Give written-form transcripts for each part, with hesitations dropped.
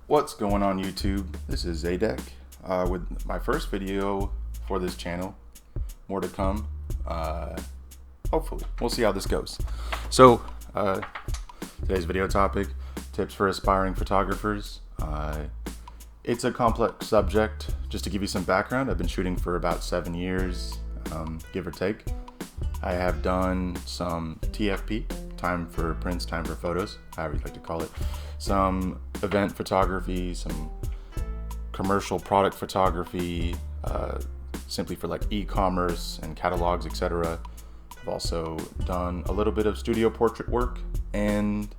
What's going on YouTube? This is Zadek with my first video for this channel. More to come. Hopefully. We'll see how this goes. So, today's video topic, tips for aspiring photographers. It's a complex subject. Just to give you some background, I've been shooting for about 7 years, give or take. I have done some TFP, time for prints, time for photos, however you'd like to call it. Some event photography, some commercial product photography, simply for like e-commerce and catalogs, etc. I've also done a little bit of studio portrait work, and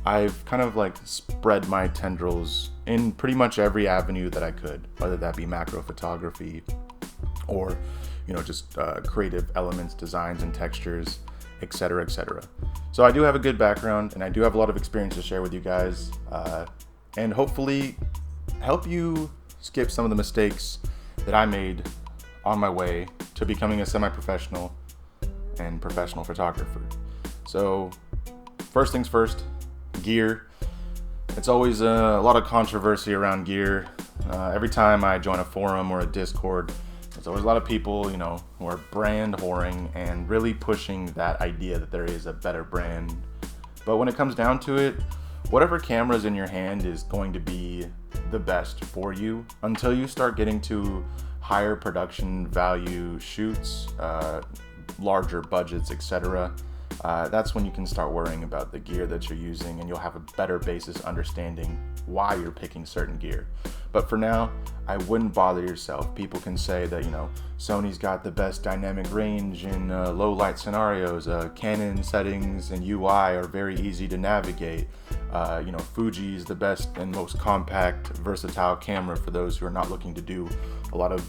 I've kind of like spread my tendrils in pretty much every avenue that I could, whether that be macro photography or, just creative elements, designs and textures, etc., etc. So I do have a good background, and I do have a lot of experience to share with you guys, and hopefully help you skip some of the mistakes that I made on my way to becoming a semi-professional and professional photographer. So first things first, gear. It's always a lot of controversy around gear. Every time I join a forum or a Discord, there's always a lot of people, who are brand whoring and really pushing that idea that there is a better brand. But when it comes down to it, whatever camera's in your hand is going to be the best for you until you start getting to higher production value shoots, larger budgets, etc. That's when you can start worrying about the gear that you're using, and you'll have a better basis understanding why you're picking certain gear. But for now, I wouldn't bother yourself. People can say that, Sony's got the best dynamic range in low light scenarios, Canon settings and UI are very easy to navigate. Fuji's the best and most compact, versatile camera for those who are not looking to do a lot of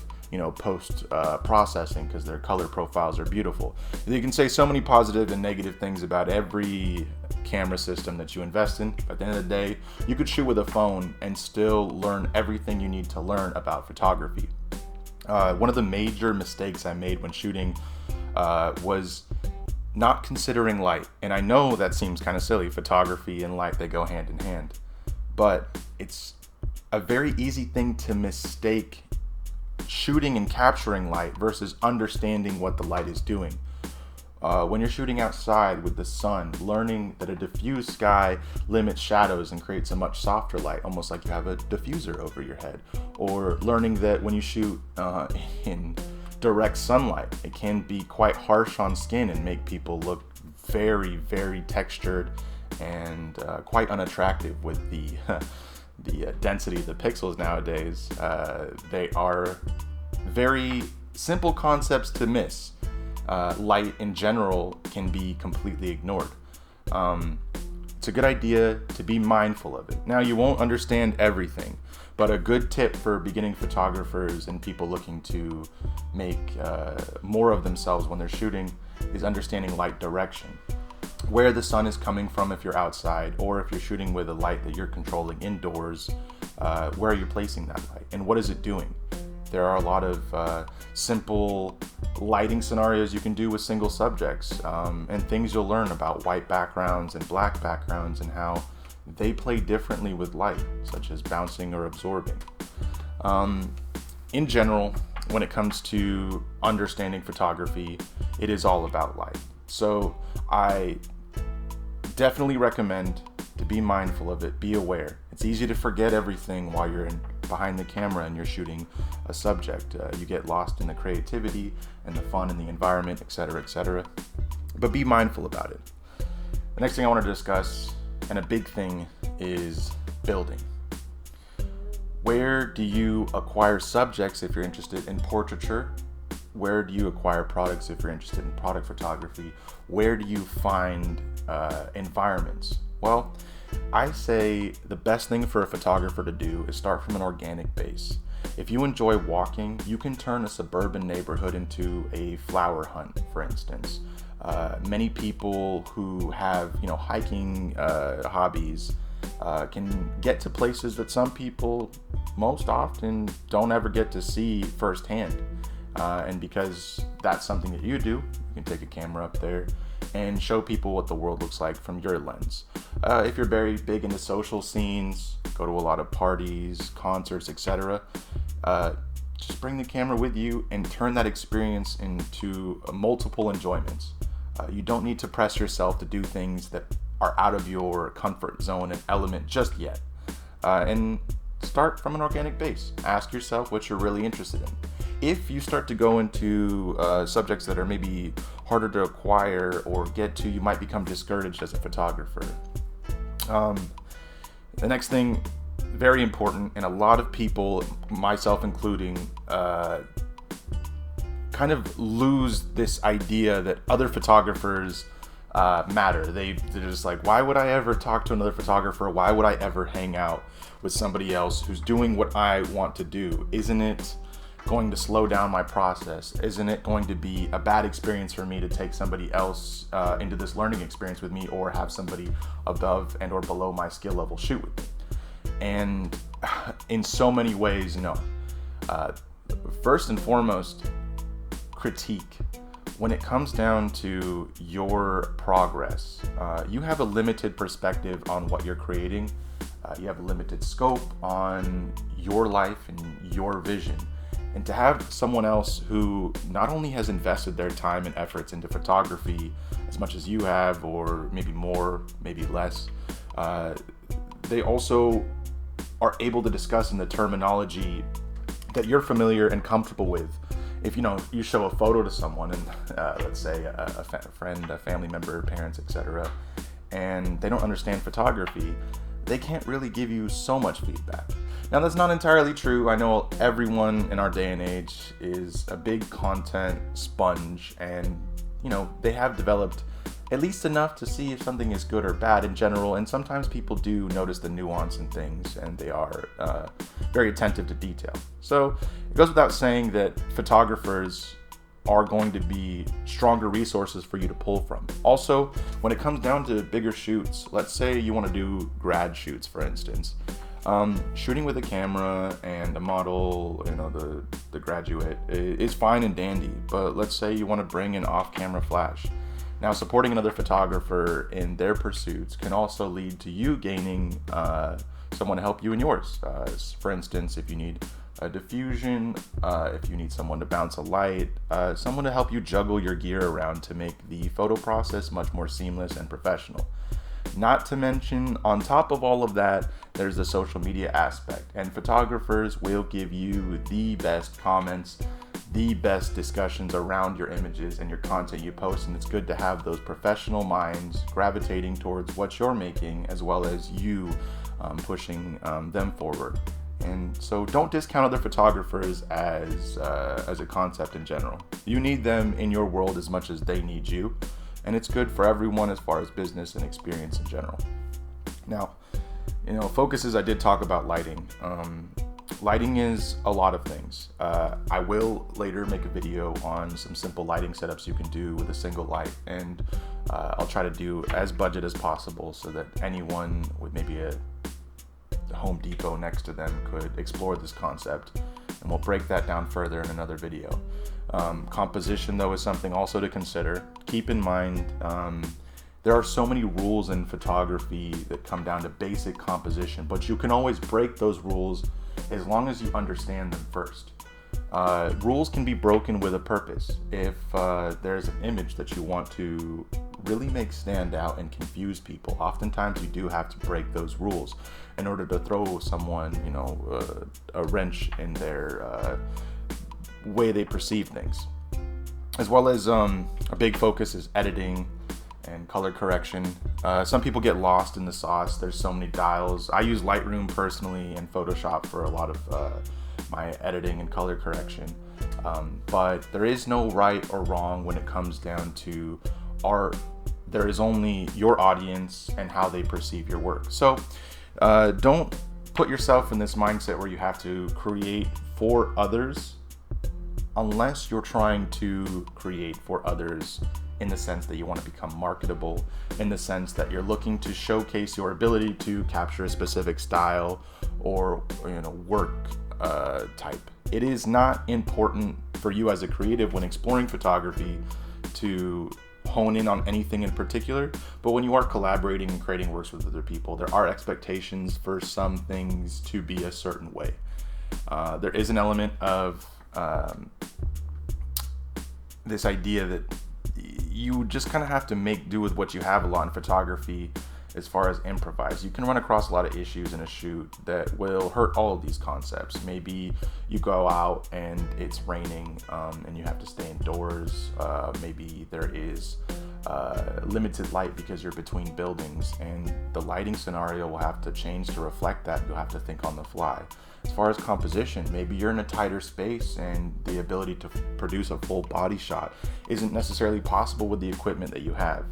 post processing because their color profiles are beautiful. You can say so many positive and negative things about every camera system that you invest in. At the end of the day, you could shoot with a phone and still learn everything you need to learn about photography. One of the major mistakes I made when shooting was not considering light. And I know that seems kind of silly. Photography and light, they go hand in hand. But it's a very easy thing to mistake shooting and capturing light versus understanding what the light is doing. When you're shooting outside with the sun, learning that a diffused sky limits shadows and creates a much softer light, almost like you have a diffuser over your head. Or learning that when you shoot in direct sunlight, it can be quite harsh on skin and make people look very, very textured and quite unattractive with the the density of the pixels nowadays. They are very simple concepts to miss. Light in general can be completely ignored. It's a good idea to be mindful of it. Now, you won't understand everything, but a good tip for beginning photographers and people looking to make more of themselves when they're shooting is understanding light direction. Where the sun is coming from if you're outside, or if you're shooting with a light that you're controlling indoors, where are you placing that light and what is it doing? There are a lot of simple lighting scenarios you can do with single subjects, and things you'll learn about white backgrounds and black backgrounds and how they play differently with light, such as bouncing or absorbing. In general, when it comes to understanding photography, it is all about light. So I definitely recommend to be mindful of it, be aware. It's easy to forget everything while you're behind the camera and you're shooting a subject. You get lost in the creativity and the fun and the environment, etc., etc. But be mindful about it. The next thing I want to discuss, and a big thing, is building. Where do you acquire subjects if you're interested in portraiture? Where do you acquire products if you're interested in product photography? Where do you find environments? Well, I say the best thing for a photographer to do is start from an organic base. If you enjoy walking, you can turn a suburban neighborhood into a flower hunt, for instance. Many people who have, hiking hobbies can get to places that some people most often don't ever get to see firsthand. And because that's something that you do, you can take a camera up there and show people what the world looks like from your lens. If you're very big into social scenes, go to a lot of parties, concerts, etc. Just bring the camera with you and turn that experience into multiple enjoyments. You don't need to press yourself to do things that are out of your comfort zone and element just yet. And start from an organic base. Ask yourself what you're really interested in. If you start to go into subjects that are maybe harder to acquire or get to, you might become discouraged as a photographer. The next thing, very important, and a lot of people, myself including, kind of lose this idea that other photographers matter. They're just like, why would I ever talk to another photographer? Why would I ever hang out with somebody else who's doing what I want to do? Isn't it going to slow down my process? Isn't it going to be a bad experience for me to take somebody else into this learning experience with me, or have somebody above and or below my skill level shoot with me? And in so many ways, no. First and foremost, critique. When it comes down to your progress, you have a limited perspective on what you're creating. You have a limited scope on your life and your vision. And to have someone else who not only has invested their time and efforts into photography as much as you have, or maybe more, maybe less, they also are able to discuss in the terminology that you're familiar and comfortable with. If you show a photo to someone, and let's say a friend, a family member, parents, etc., and they don't understand photography, they can't really give you so much feedback. Now, that's not entirely true. I know everyone in our day and age is a big content sponge, and they have developed at least enough to see if something is good or bad in general, and sometimes people do notice the nuance in things, and they are very attentive to detail. So it goes without saying that photographers are going to be stronger resources for you to pull from. Also, when it comes down to bigger shoots, let's say you want to do grad shoots, for instance, shooting with a camera and a model, the graduate, is fine and dandy, but let's say you want to bring an off-camera flash. Now, supporting another photographer in their pursuits can also lead to you gaining someone to help you in yours. For instance, if you need a diffusion, if you need someone to bounce a light, someone to help you juggle your gear around to make the photo process much more seamless and professional. Not to mention, on top of all of that, there's the social media aspect, and photographers will give you the best comments, the best discussions around your images and your content you post, and it's good to have those professional minds gravitating towards what you're making, as well as you pushing them forward. And so don't discount other photographers as a concept in general. You need them in your world as much as they need you, and it's good for everyone as far as business and experience in general. Now, focuses, I did talk about lighting. Lighting is a lot of things. I will later make a video on some simple lighting setups you can do with a single light, and I'll try to do as budget as possible so that anyone with maybe a Home Depot next to them could explore this concept, and we'll break that down further in another video. Composition, though, is something also to consider. Keep in mind, there are so many rules in photography that come down to basic composition, but you can always break those rules as long as you understand them first. Rules can be broken with a purpose. If there's an image that you want to really make stand out and confuse people, oftentimes you do have to break those rules in order to throw someone, a wrench in their way they perceive things. As well as a big focus is editing and color correction. Some people get lost in the sauce. There's so many dials. I use Lightroom personally and Photoshop for a lot of my editing and color correction. But there is no right or wrong when it comes down to art. There is only your audience and how they perceive your work. So don't put yourself in this mindset where you have to create for others unless you're trying to create for others in the sense that you want to become marketable, in the sense that you're looking to showcase your ability to capture a specific style or work type. It is not important for you as a creative when exploring photography to hone in on anything in particular, but when you are collaborating and creating works with other people, there are expectations for some things to be a certain way. There is an element of this idea that you just kind of have to make do with what you have a lot in photography. As far as improvise, you can run across a lot of issues in a shoot that will hurt all of these concepts. Maybe you go out and it's raining and you have to stay indoors. Maybe there is limited light because you're between buildings, and the lighting scenario will have to change to reflect that. You'll have to think on the fly. As far as composition, maybe you're in a tighter space and the ability to produce a full body shot isn't necessarily possible with the equipment that you have.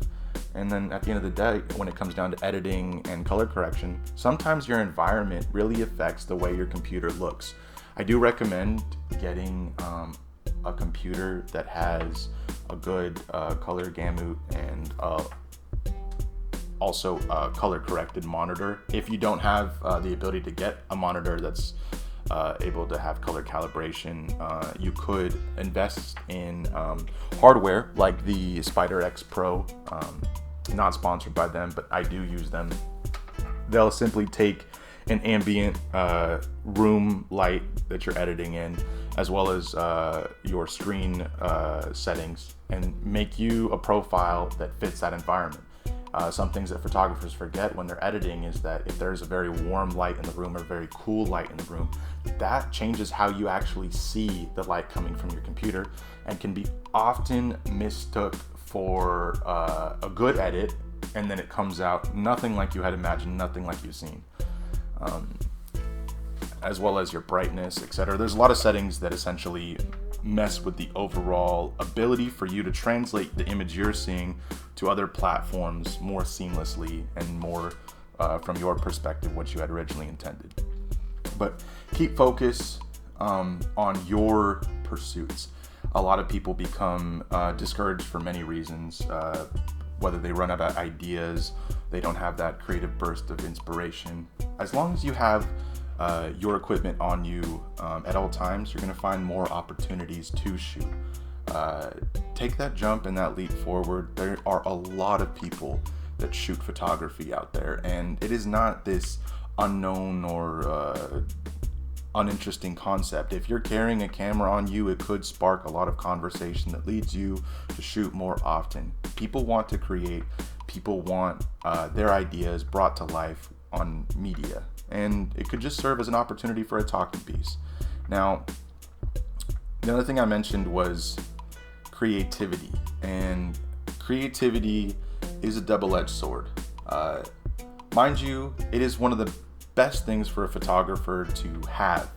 And then at the end of the day, when it comes down to editing and color correction, sometimes your environment really affects the way your computer looks. I do recommend getting a computer that has a good color gamut and also a color corrected monitor. If you don't have the ability to get a monitor that's able to have color calibration, you could invest in hardware like the Spider X Pro. Not sponsored by them, but I do use them. They'll simply take an ambient room light that you're editing in, as well as your screen settings, and make you a profile that fits that environment. Some things that photographers forget when they're editing is that if there's a very warm light in the room or very cool light in the room, that changes how you actually see the light coming from your computer, and can be often mistook for a good edit, and then it comes out nothing like you had imagined, nothing like you've seen. As well as your brightness, etc. There's a lot of settings that essentially mess with the overall ability for you to translate the image you're seeing to other platforms more seamlessly and more from your perspective, what you had originally intended. But keep focus on your pursuits. A lot of people become discouraged for many reasons, whether they run out of ideas, they don't have that creative burst of inspiration. As long as you have your equipment on you at all times, you're going to find more opportunities to shoot. Take that jump and that leap forward. There are a lot of people that shoot photography out there, and it is not this unknown or uninteresting concept. If you're carrying a camera on you, it could spark a lot of conversation that leads you to shoot more often. People want to create, people want their ideas brought to life on media, and it could just serve as an opportunity for a talking piece. Now, the other thing I mentioned was creativity, and creativity is a double-edged sword. Mind you, it is one of the best things for a photographer to have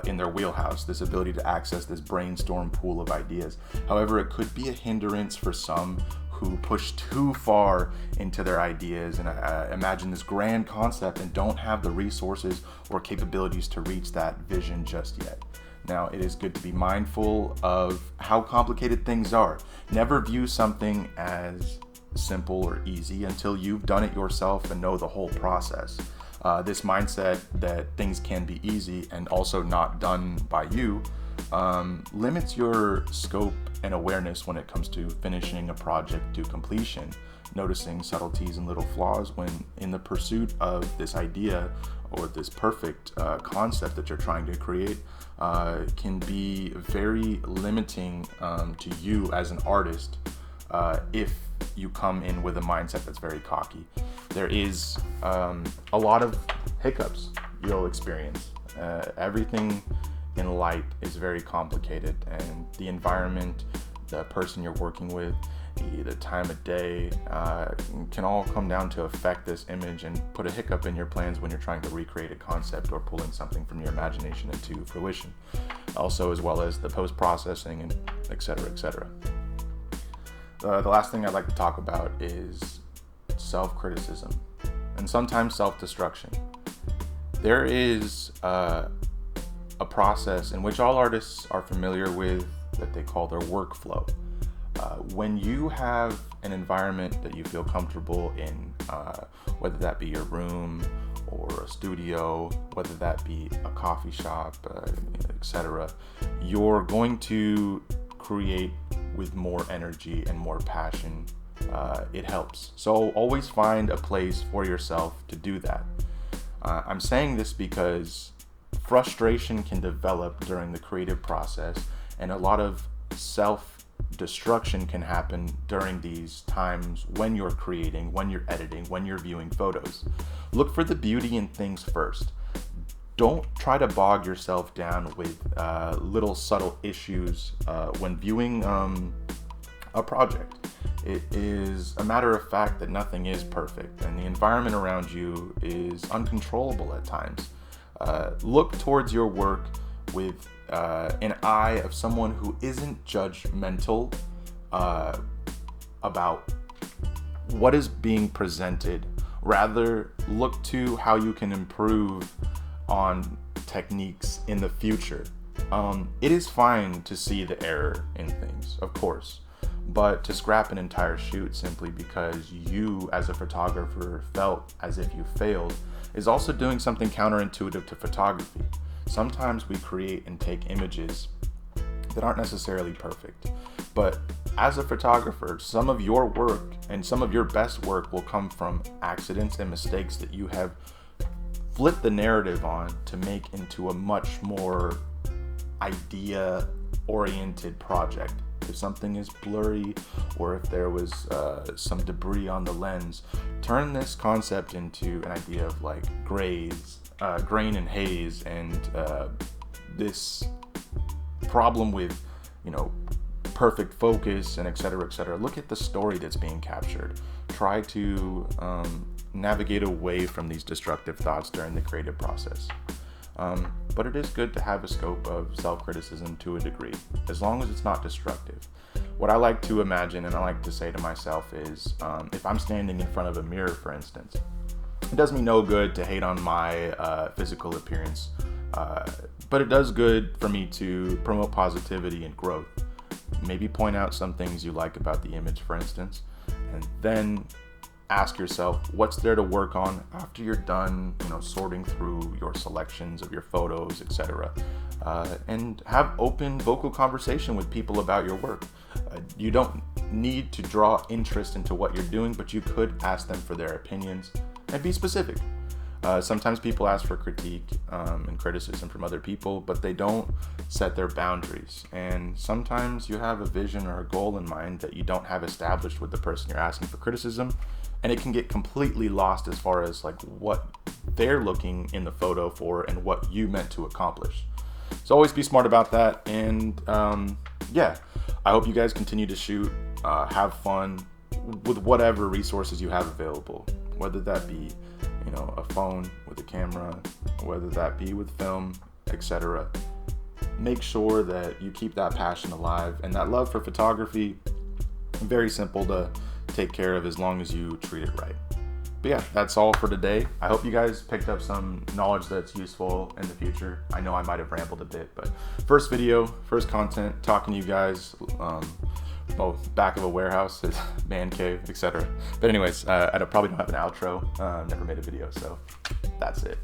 in their wheelhouse, this ability to access this brainstorm pool of ideas. However, it could be a hindrance for some who push too far into their ideas and imagine this grand concept and don't have the resources or capabilities to reach that vision just yet. Now, it is good to be mindful of how complicated things are. Never view something as simple or easy until you've done it yourself and know the whole process. This mindset that things can be easy and also not done by you limits your scope and awareness when it comes to finishing a project to completion, noticing subtleties and little flaws when in the pursuit of this idea or this perfect concept that you're trying to create can be very limiting to you as an artist if you come in with a mindset that's very cocky. There is a lot of hiccups you'll experience. Everything in light is very complicated, and the environment, the person you're working with, the time of day can all come down to affect this image and put a hiccup in your plans when you're trying to recreate a concept or pulling something from your imagination into fruition. Also, as well as the post-processing and et cetera, et cetera. The last thing I'd like to talk about is self-criticism and sometimes self-destruction. There is a process in which all artists are familiar with that they call their workflow. When you have an environment that you feel comfortable in, whether that be your room or a studio, whether that be a coffee shop, etc., you're going to create with more energy and more passion, it helps. So always find a place for yourself to do that. I'm saying this because frustration can develop during the creative process, and a lot of self-destruction can happen during these times when you're creating, when you're editing, when you're viewing photos. Look for the beauty in things first. Don't try to bog yourself down with little subtle issues when viewing a project. It is a matter of fact that nothing is perfect, and the environment around you is uncontrollable at times. Look towards your work with an eye of someone who isn't judgmental about what is being presented. Rather, look to how you can improve on techniques in the future. It is fine to see the error in things, of course, but to scrap an entire shoot simply because you as a photographer felt as if you failed is also doing something counterintuitive to photography. Sometimes we create and take images that aren't necessarily perfect, but as a photographer, some of your work and some of your best work will come from accidents and mistakes that you have flipped the narrative on to make into a much more idea-oriented project. If something is blurry, or if there was some debris on the lens, turn this concept into an idea of like grays, grain and haze, and this problem with, perfect focus and et cetera, et cetera. Look at the story that's being captured. Try to navigate away from these destructive thoughts during the creative process. But it is good to have a scope of self-criticism to a degree, as long as it's not destructive. What I like to imagine and I like to say to myself is, if I'm standing in front of a mirror, for instance, it does me no good to hate on my physical appearance, but it does good for me to promote positivity and growth. Maybe point out some things you like about the image, for instance, and then ask yourself what's there to work on after you're done, sorting through your selections of your photos, etc. And have open vocal conversation with people about your work. You don't need to draw interest into what you're doing, but you could ask them for their opinions and be specific. Sometimes people ask for critique and criticism from other people, but they don't set their boundaries. And sometimes you have a vision or a goal in mind that you don't have established with the person you're asking for criticism, and it can get completely lost as far as like what they're looking in the photo for and what you meant to accomplish. So always be smart about that. And I hope you guys continue to shoot, have fun with whatever resources you have available, whether that be a phone with a camera, whether that be with film, etc. Make sure that you keep that passion alive, and that love for photography, very simple to take care of as long as you treat it right. But yeah, that's all for today. I hope you guys picked up some knowledge that's useful in the future. I know I might have rambled a bit, but first video, first content, talking to you guys, back of a warehouse, man cave, etc. But anyways, I probably don't have an outro, never made a video, so that's it.